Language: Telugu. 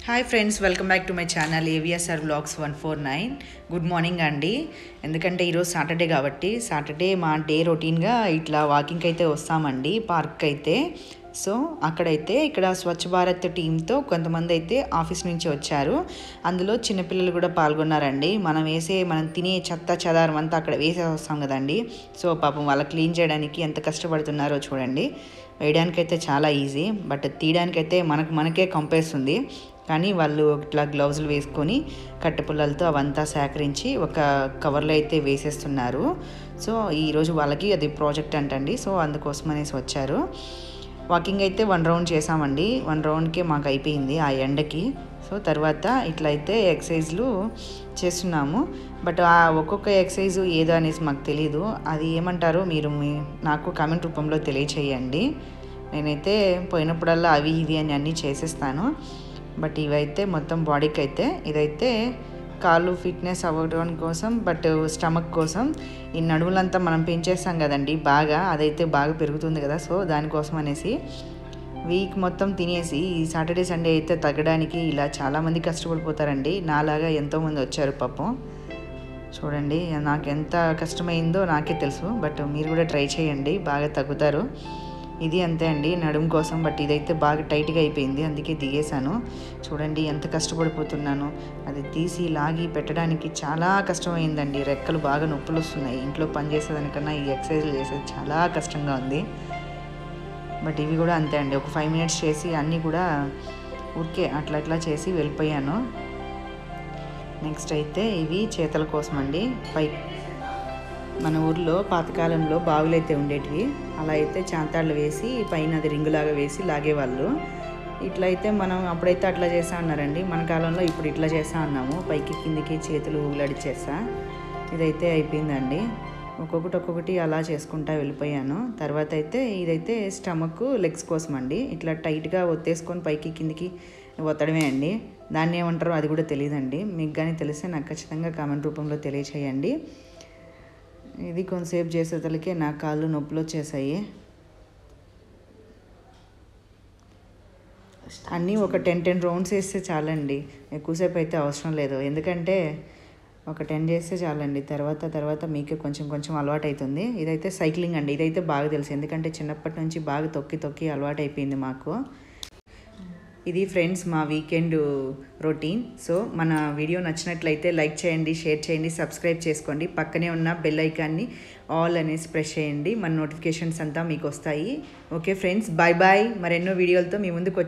Hi friends, welcome back to my channel AVSR vlogs 149. Good morning అండి. ఎందుకంటే ఈరోజు సాటర్డే కాబట్టి సాటర్డే మా డే రొటీన్గా ఇట్లా వాకింగ్కి అయితే వస్తామండి పార్క్ అయితే. సో అక్కడైతే ఇక్కడ స్వచ్ఛ భారత్ టీంతో కొంతమంది అయితే ఆఫీస్ నుంచి వచ్చారు. అందులో చిన్నపిల్లలు కూడా పాల్గొన్నారండి. మనం తినే చెత్త చెదారం అంతా అక్కడ వేసే వస్తాం కదండి. సో పాపం వాళ్ళ క్లీన్ చేయడానికి ఎంత కష్టపడుతున్నారో చూడండి. వేయడానికైతే చాలా ఈజీ, బట్ తీయడానికైతే మనకే కంపేస్తుంది. కానీ వాళ్ళు ఇట్లా గ్లౌజులు వేసుకొని కట్టెపుల్లలతో అవంతా సేకరించి ఒక కవర్లో అయితే వేసేస్తున్నారు. సో ఈరోజు వాళ్ళకి అది ప్రాజెక్ట్ అంటండి. సో అందుకోసం అనేసి వచ్చారు. వాకింగ్ అయితే 1 రౌండ్ చేసామండి. 1 రౌండ్కే మాకు అయిపోయింది ఆ ఎండకి. సో తర్వాత ఇట్లయితే ఎక్సర్సైజ్లు చేస్తున్నాము. బట్ ఆ ఒక్కొక్క ఎక్సర్సైజ్ ఏదో అనేసి మాకు తెలీదు. అది ఏమంటారో మీరు నాకు కామెంట్ రూపంలో తెలియచేయండి. నేనైతే పోయినప్పుడల్లా అవి ఇవి అని అన్నీ చేసేస్తాను. బట్ ఇవైతే మొత్తం బాడీకి అయితే, ఇదైతే కాళ్ళు ఫిట్నెస్ అవ్వడం కోసం, బట్ స్టమక్ కోసం. ఈ నడుములంతా మనం పెంచేస్తాం కదండి బాగా, అదైతే బాగా పెరుగుతుంది కదా. సో దానికోసం అనేసి వీక్ మొత్తం తినేసి ఈ సాటర్డే సండే అయితే తగ్గడానికి ఇలా చాలామంది కష్టపడిపోతారండి. నాలాగా ఎంతోమంది వచ్చారు పాపం. చూడండి నాకు ఎంత కష్టమైందో నాకే తెలుసు. బట్ మీరు కూడా ట్రై చేయండి, బాగా తగ్గుతారు. ఇది అంతే అండి నడుము కోసం. బట్ ఇదైతే బాగా టైట్గా అయిపోయింది, అందుకే దిగేశాను. చూడండి ఎంత కష్టపడిపోతున్నాను. అది తీసి లాగి పెట్టడానికి చాలా కష్టమైందండి. రెక్కలు బాగా నొప్పులు వస్తున్నాయి. ఇంట్లో పని చేసేదానికన్నా ఈ ఎక్సర్సైజ్లు చేసేది చాలా కష్టంగా ఉంది. బట్ ఇవి కూడా అంతే అండి. ఒక 5 మినిట్స్ చేసి అన్నీ కూడా ఊరికే అట్లా చేసి వెళ్ళిపోయాను. నెక్స్ట్ అయితే ఇవి చేతల కోసం అండి. మన ఊర్లో పాతకాలంలో బావులు అయితే ఉండేటివి. అలా అయితే చాంతాళ్ళు వేసి పైన అది రింగులాగా వేసి లాగేవాళ్ళు. ఇట్లా అయితే మనం అప్పుడైతే అట్లా చేస్తా ఉన్నారండి. మన కాలంలో ఇప్పుడు ఇట్లా చేస్తా ఉన్నాము, పైకి కిందికి చేతులు ఊగులాడిచ్చేస్తా. ఇదైతే అయిపోయిందండి. ఒక్కొక్కటి అలా చేసుకుంటా వెళ్ళిపోయాను. తర్వాత అయితే ఇదైతే స్టమక్ లెగ్స్ కోసం అండి. ఇట్లా టైట్గా ఒత్తేసుకొని పైకి కిందికి ఒత్తడమే అండి. దాన్ని ఏమంటారో అది కూడా తెలియదండి. మీకు కానీ తెలిస్తే నాకు ఖచ్చితంగా కామెంట్ రూపంలో తెలియచేయండి. ఇది కొంతసేపు చేసేతలకే నా కాళ్ళు నొప్పులు వచ్చేసాయి. అన్నీ ఒక 10 రౌండ్స్ వేస్తే చాలండి, ఎక్కువసేపు అయితే అవసరం లేదు. ఎందుకంటే ఒక 10 చేస్తే చాలండి. తర్వాత మీకే కొంచెం అలవాటు అవుతుంది. ఇదైతే సైక్లింగ్ అండి. ఇదైతే బాగా తెలుసు, ఎందుకంటే చిన్నప్పటి నుంచి బాగా తొక్కి అలవాటు అయిపోయింది మాకు. ఇది ఫ్రెండ్స్ మా వీకెండ్ రొటీన్. సో మన వీడియో నచ్చినట్లయితే లైక్ చేయండి, షేర్ చేయండి, సబ్స్క్రైబ్ చేసుకోండి. పక్కనే ఉన్న బెల్ ఐకాన్ని ఆల్ అనేసి ప్రెస్ చేయండి. మన నోటిఫికేషన్స్ అంతా మీకు వస్తాయి. Okay friends, bye. మరెన్నో వీడియోలతో మీ ముందుకు